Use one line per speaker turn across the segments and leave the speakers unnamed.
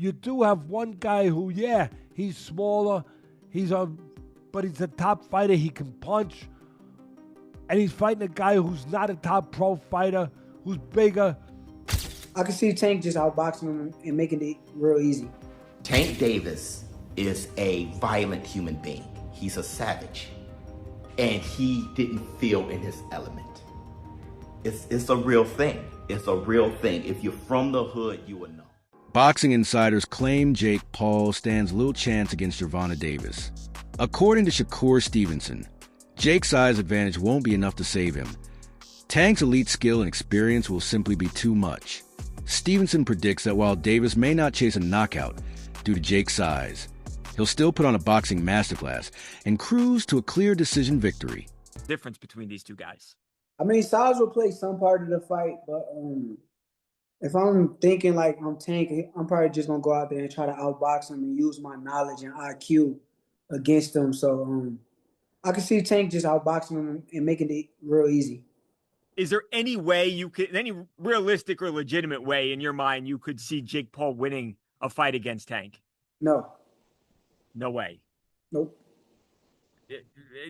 you do have one guy who, yeah, he's smaller, but he's a top fighter. He can punch, and he's fighting a guy who's not a top pro fighter, who's bigger.
I can see Tank just outboxing him and making it real easy.
Tank Davis is a violent human being. He's a savage, and he didn't feel in his element. It's a real thing. It's a real thing. If you're from the hood, you will know.
Boxing insiders claim Jake Paul stands little chance against Gervonta Davis. According to Shakur Stevenson, Jake's size advantage won't be enough to save him. Tank's elite skill and experience will simply be too much. Stevenson predicts that while Davis may not chase a knockout due to Jake's size, he'll still put on a boxing masterclass and cruise to a clear decision victory.
Difference between these two guys.
I mean, size will play some part of the fight, but if I'm thinking like I'm Tank, I'm probably just going to go out there and try to outbox him and use my knowledge and IQ against him. So I can see Tank just outboxing him and making it real easy.
Is there any way any realistic or legitimate way in your mind you could see Jake Paul winning a fight against Tank?
No.
No way.
Nope.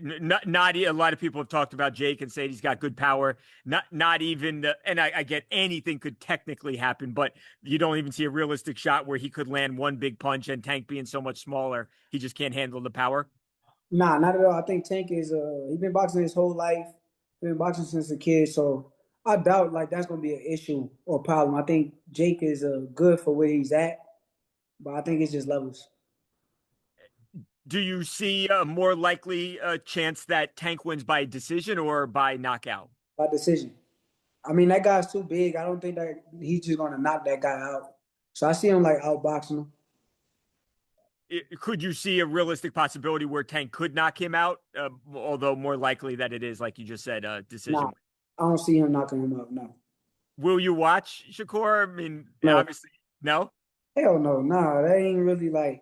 Not a lot of people have talked about Jake and said he's got good power. Not even and I get anything could technically happen, but you don't even see a realistic shot where he could land one big punch, and Tank being so much smaller, he just can't handle the power.
Nah, not at all. I think Tank is he's been boxing his whole life. He's been boxing since a kid, so I doubt like that's gonna be an issue or problem. I think Jake is good for where he's at, but I think it's just levels.
Do you see a more likely chance that Tank wins by decision or by knockout?
By decision. I mean, that guy's too big. I don't think that he's just going to knock that guy out. So I see him like outboxing him.
Could you see a realistic possibility where Tank could knock him out, although more likely that it is, like you just said, a decision?
Nah, I don't see him knocking him out, no.
Will you watch, Shakur? I mean,
no.
Obviously, no?
Hell no. Nah, that ain't really like...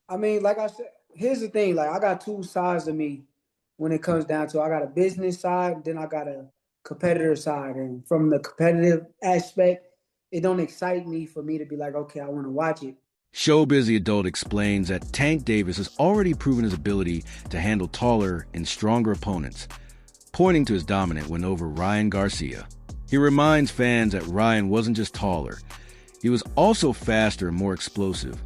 I mean, like I said, here's the thing. Like, I got two sides of me when it comes down to I got a business side, then I got a competitor side. And from the competitive aspect, it don't excite me for me to be like, okay, I want to watch it.
Showbiz the Adult explains that Tank Davis has already proven his ability to handle taller and stronger opponents, pointing to his dominant win over Ryan Garcia. He reminds fans that Ryan wasn't just taller, he was also faster and more explosive.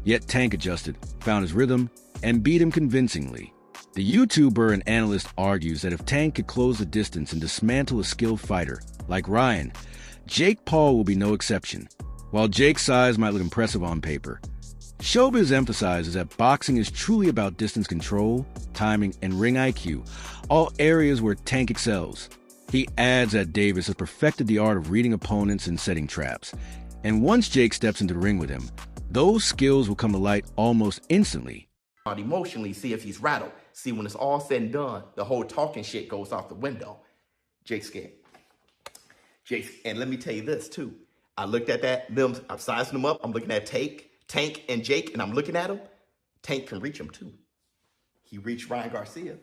Yet Tank adjusted, found his rhythm, and beat him convincingly. The YouTuber and analyst argues that if Tank could close the distance and dismantle a skilled fighter like Ryan, Jake Paul will be no exception. While Jake's size might look impressive on paper, Showbiz emphasizes that boxing is truly about distance control, timing, and ring IQ, all areas where Tank excels. He adds that Davis has perfected the art of reading opponents and setting traps, and once Jake steps into the ring with him, those skills will come to light almost instantly.
Emotionally, see if he's rattled. See, when it's all said and done, the whole talking shit goes out the window. Jake's scared. And let me tell you this, too. I looked at that, I'm sizing them up. I'm looking at Tank and Jake, and I'm looking at him. Tank can reach him, too. He reached Ryan Garcia.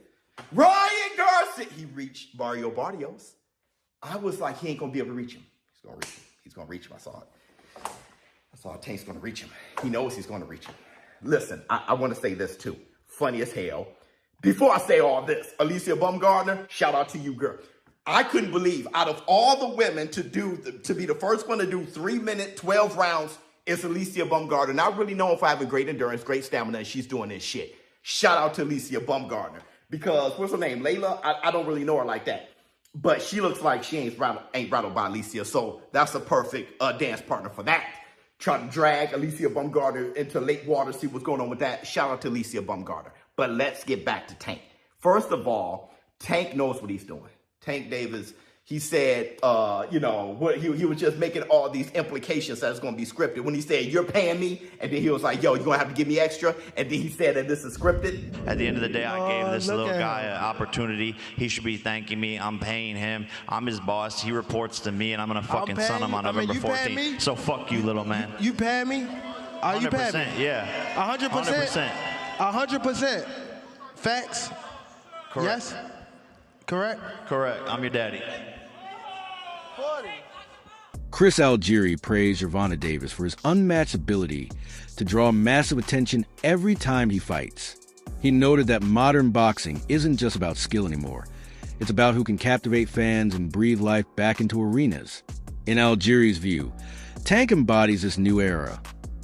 He reached Mario Barrios. I was like, he ain't going to be able to reach him. He's going to reach him. I saw it. Tank's going to reach him. He knows he's going to reach him. Listen, I want to say this, too. Funny as hell. Before I say all this, Alicia Baumgardner, shout out to you, girl. I couldn't believe out of all the women to be the first one to do 3-minute, 12 rounds is Alicia Baumgardner. Not really known for having great endurance, great stamina, and she's doing this shit. Shout out to Alicia Baumgardner. Because, what's her name, Layla? I don't really know her like that. But she looks like she ain't rattled by Alicia, so that's a perfect dance partner for that. Trying to drag Alicia Baumgardner into lake water, see what's going on with that. Shout out to Alicia Baumgardner. But let's get back to Tank. First of all, Tank knows what he's doing. Tank Davis, he said, he was just making all these implications that it's going to be scripted. When he said, you're paying me, and then he was like, yo, you're going to have to give me extra. And then he said that this is scripted.
At the end of the day, I gave this little guy an opportunity. He should be thanking me. I'm paying him. I'm his boss. He reports to me, and I'm going to fucking son him on November 14th. So fuck you, little man.
You paying me? Are you paying me?
Yeah.
100%? 100%. Facts?
Correct.
Yes? Correct?
Correct. I'm your daddy.
Chris Algieri praised Gervonta Davis for his unmatched ability to draw massive attention every time he fights. He noted that modern boxing isn't just about skill anymore. It's about who can captivate fans and breathe life back into arenas. In Algieri's view, Tank embodies this new era,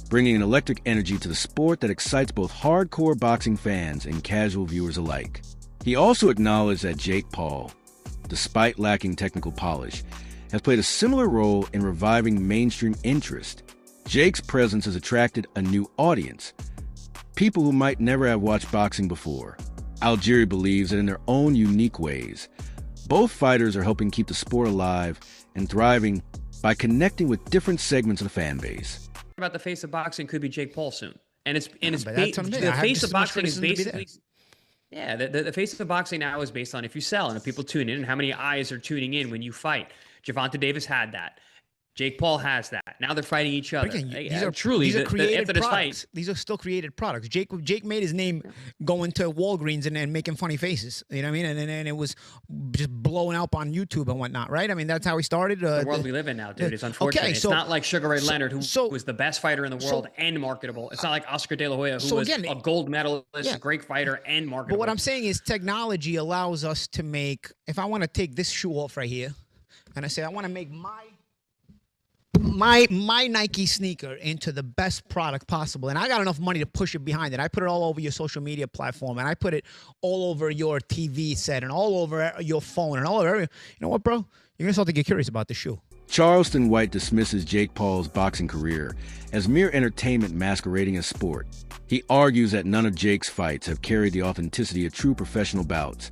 bringing an electric energy to the sport that excites both hardcore boxing fans and casual viewers alike. He also acknowledged that Jake Paul, despite lacking technical polish, has played a similar role in reviving mainstream interest. Jake's presence has attracted a new audience, people who might never have watched boxing before. Algieri believes that in their own unique ways, both fighters are helping keep the sport alive and thriving by connecting with different segments of the fan base.
About the face of boxing could be Jake Paul soon, and the
face
of boxing is basically. Yeah, the face of boxing now is based on if you sell and if people tune in and how many eyes are tuning in when you fight. Gervonta Davis had that. Jake Paul has that. Now they're fighting each other.
Again,
these are
created
after this
products.
fight.
These are still created products. Jake made his name going to Walgreens and making funny faces. You know what I mean? And it was just blowing up on YouTube and whatnot, right? I mean, that's how he started.
The world we live in now, dude. It's unfortunate.
Okay,
it's not like Sugar Ray Leonard, who was the best fighter in the world and marketable. It's not like Oscar De La Hoya, who was a gold medalist, great fighter, and marketable.
But what I'm saying is technology allows us to make, if I want to take this shoe off right here, and I say I want to make my Nike sneaker into the best product possible, and I got enough money to push it behind it. I put it all over your social media platform, and I put it all over your TV set, and all over your phone, and all over. You know what, bro? You're gonna start to get curious about the shoe.
Charleston White dismisses Jake Paul's boxing career as mere entertainment masquerading as sport. He argues that none of Jake's fights have carried the authenticity of true professional bouts,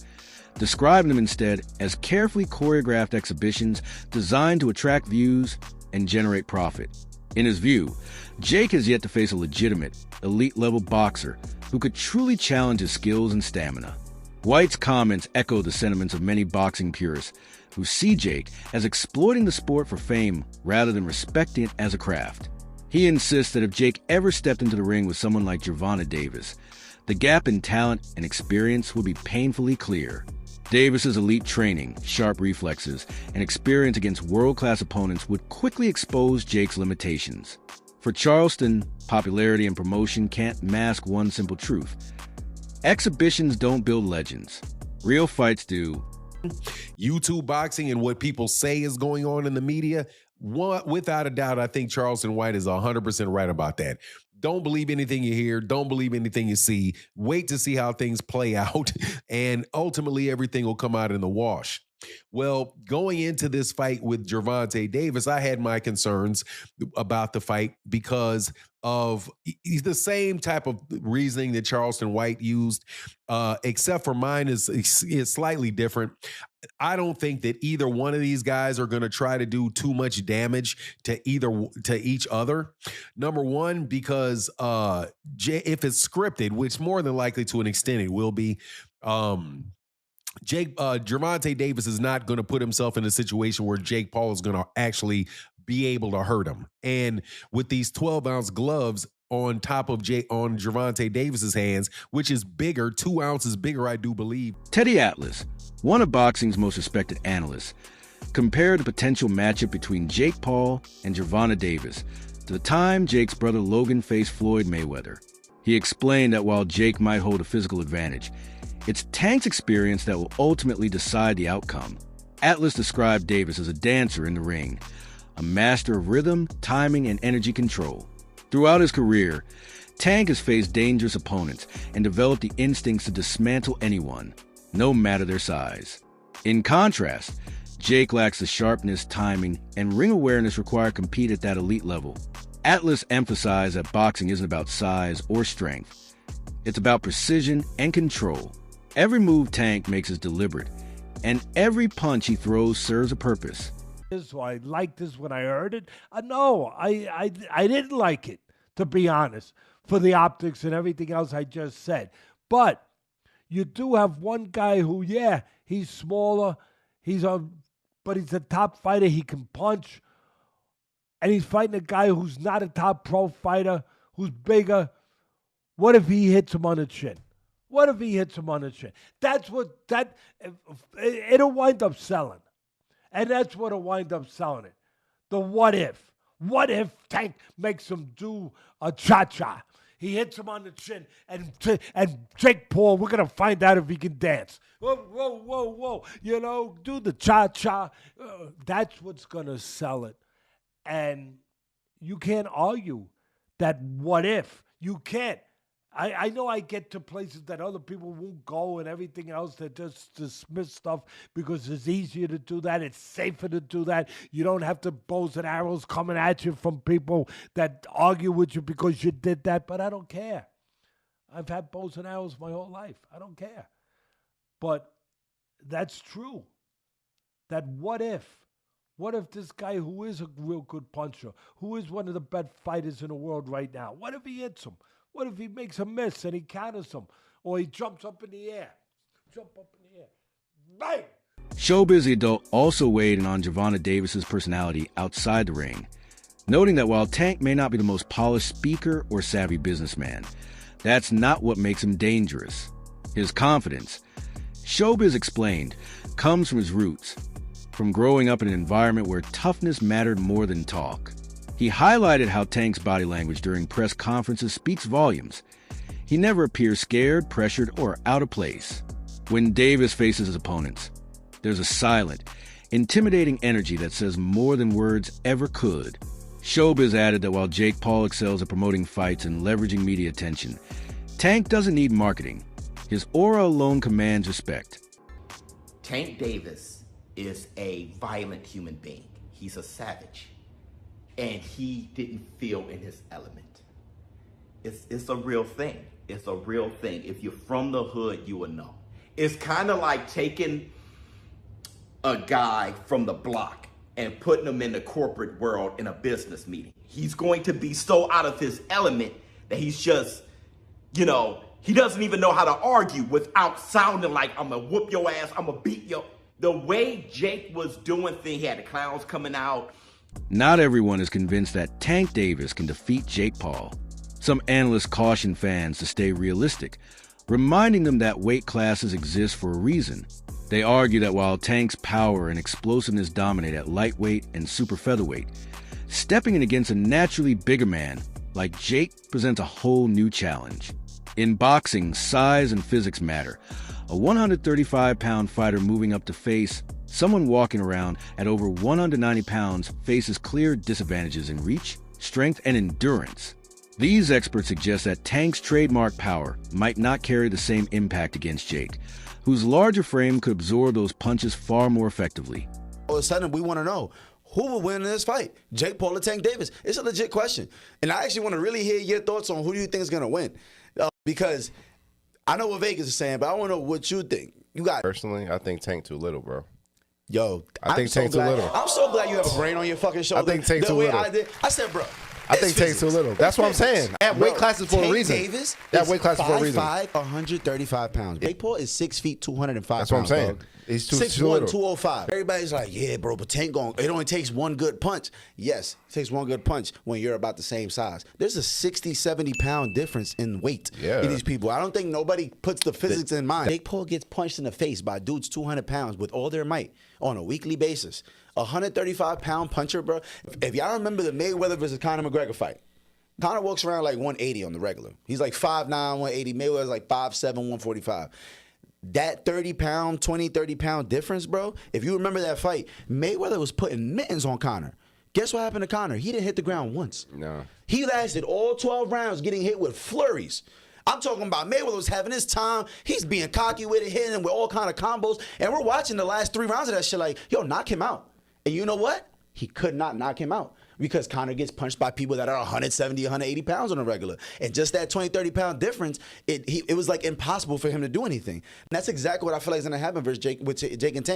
describing them instead as carefully choreographed exhibitions designed to attract views and generate profit. In his view, Jake has yet to face a legitimate, elite-level boxer who could truly challenge his skills and stamina. White's comments echo the sentiments of many boxing purists who see Jake as exploiting the sport for fame rather than respecting it as a craft. He insists that if Jake ever stepped into the ring with someone like Gervonta Davis, the gap in talent and experience would be painfully clear. Davis's elite training, sharp reflexes, and experience against world-class opponents would quickly expose Jake's limitations. For Charleston, popularity and promotion can't mask one simple truth. Exhibitions don't build legends. Real fights do.
YouTube boxing and what people say is going on in the media, without a doubt, I think Charleston White is 100% right about that. Don't believe anything you hear. Don't believe anything you see. Wait to see how things play out, and ultimately everything will come out in the wash. Well, going into this fight with Gervonta Davis, I had my concerns about the fight because of the same type of reasoning that Charleston White used, except for mine is slightly different. I don't think that either one of these guys are going to try to do too much damage to each other. Number one, because if it's scripted, which more than likely to an extent it will be, Gervonta Davis is not going to put himself in a situation where Jake Paul is going to actually be able to hurt him. And with these 12-ounce gloves on top of Gervonta Davis's hands, which is bigger, 2 ounces bigger, I do believe.
Teddy Atlas, one of boxing's most respected analysts, compared the potential matchup between Jake Paul and Gervonta Davis to the time Jake's brother Logan faced Floyd Mayweather. He explained that while Jake might hold a physical advantage, it's Tank's experience that will ultimately decide the outcome. Atlas described Davis as a dancer in the ring, a master of rhythm, timing, and energy control. Throughout his career, Tank has faced dangerous opponents and developed the instincts to dismantle anyone, no matter their size. In contrast, Jake lacks the sharpness, timing, and ring awareness required to compete at that elite level. Atlas emphasized that boxing isn't about size or strength. It's about precision and control. Every move Tank makes is deliberate, and every punch he throws serves a purpose.
So I liked this when I heard it. No, I didn't like it, to be honest, for the optics and everything else I just said. But you do have one guy who, he's smaller, but he's a top fighter. He can punch, and he's fighting a guy who's not a top pro fighter, who's bigger. What if he hits him on the chin? What if he hits him on the chin? It'll wind up selling. And that's what'll wind up selling it. The what if. What if Tank makes him do a cha-cha? He hits him on the chin, and Jake Paul, we're going to find out if he can dance. Whoa, whoa, whoa, whoa. You know, do the cha-cha. That's what's going to sell it. And you can't argue that what if. You can't. I know I get to places that other people won't go and everything else. They just dismiss stuff because it's easier to do that. It's safer to do that. You don't have to bows and arrows coming at you from people that argue with you because you did that. But I don't care. I've had bows and arrows my whole life. I don't care. But that's true. That what if? What if this guy who is a real good puncher, who is one of the best fighters in the world right now, what if he hits him? What if he makes a miss and he counters him? Or he jumps up in the air? Jump up in the air. Bang!
Showbiz The Adult also weighed in on Gervonta Davis's personality outside the ring, noting that while Tank may not be the most polished speaker or savvy businessman, that's not what makes him dangerous. His confidence, Showbiz explained, comes from his roots, from growing up in an environment where toughness mattered more than talk. He highlighted how Tank's body language during press conferences speaks volumes. He never appears scared, pressured, or out of place. When Davis faces his opponents, there's a silent, intimidating energy that says more than words ever could. Showbiz added that while Jake Paul excels at promoting fights and leveraging media attention, Tank doesn't need marketing. His aura alone commands respect.
Tank Davis is a violent human being. He's a savage. And he didn't feel in his element. It's a real thing. It's a real thing. If you're from the hood, you will know. It's kind of like taking a guy from the block and putting him in the corporate world in a business meeting. He's going to be so out of his element that he's just, he doesn't even know how to argue without sounding like, I'm going to whoop your ass, I'm going to beat you. The way Jake was doing things, he had the clowns coming out.
Not everyone is convinced that Tank Davis can defeat Jake Paul. Some analysts caution fans to stay realistic, reminding them that weight classes exist for a reason. They argue that while Tank's power and explosiveness dominate at lightweight and super featherweight, stepping in against a naturally bigger man like Jake presents a whole new challenge. In boxing, size and physics matter. A 135-pound fighter moving up to face someone walking around at over 190 pounds faces clear disadvantages in reach, strength, and endurance. These experts suggest that Tank's trademark power might not carry the same impact against Jake, whose larger frame could absorb those punches far more effectively.
All of a sudden, we want to know, who will win in this fight? Jake Paul or Tank Davis? It's a legit question. And I actually want to really hear your thoughts on who do you think is going to win. Because I know what Vegas is saying, but I want to know what you think.
Personally, I think Tank too little, bro.
Yo,
I think Tank too little.
I'm so glad you have a brain on your fucking shoulder.
I think Tank too little.
I said, bro.
I think Tank's too little. That's what I'm saying. That weight class is for a reason.
Davis
that weight class is for a reason.
5'5", 135 pounds. Jake Paul is 6 feet, 205 pounds.
That's what I'm saying.
Dog.
He's too
6'1",
little.
205. Everybody's like, yeah, bro, but Tank it only takes one good punch. Yes, it takes one good punch when you're about the same size. There's a 60, 70-pound difference in weight in these people. I don't think nobody puts the physics in mind. Jake Paul gets punched in the face by dudes 200 pounds with all their might on a weekly basis. A 135-pound puncher, bro. If y'all remember the Mayweather versus Conor McGregor fight, Conor walks around like 180 on the regular. He's like 5'9", 180. Mayweather's like 5'7", 145. That 30-pound, 20, 30-pound difference, bro, if you remember that fight, Mayweather was putting mittens on Conor. Guess what happened to Conor? He didn't hit the ground once.
No.
He lasted all 12 rounds getting hit with flurries. I'm talking about Mayweather was having his time. He's being cocky with it, hitting him with all kind of combos. And we're watching the last 3 rounds of that shit like, yo, knock him out. And you know what? He could not knock him out because Conor gets punched by people that are 170, 180 pounds on a regular. And just that 20, 30-pound difference, it was like impossible for him to do anything. And that's exactly what I feel like is going to happen versus Jake and Tank.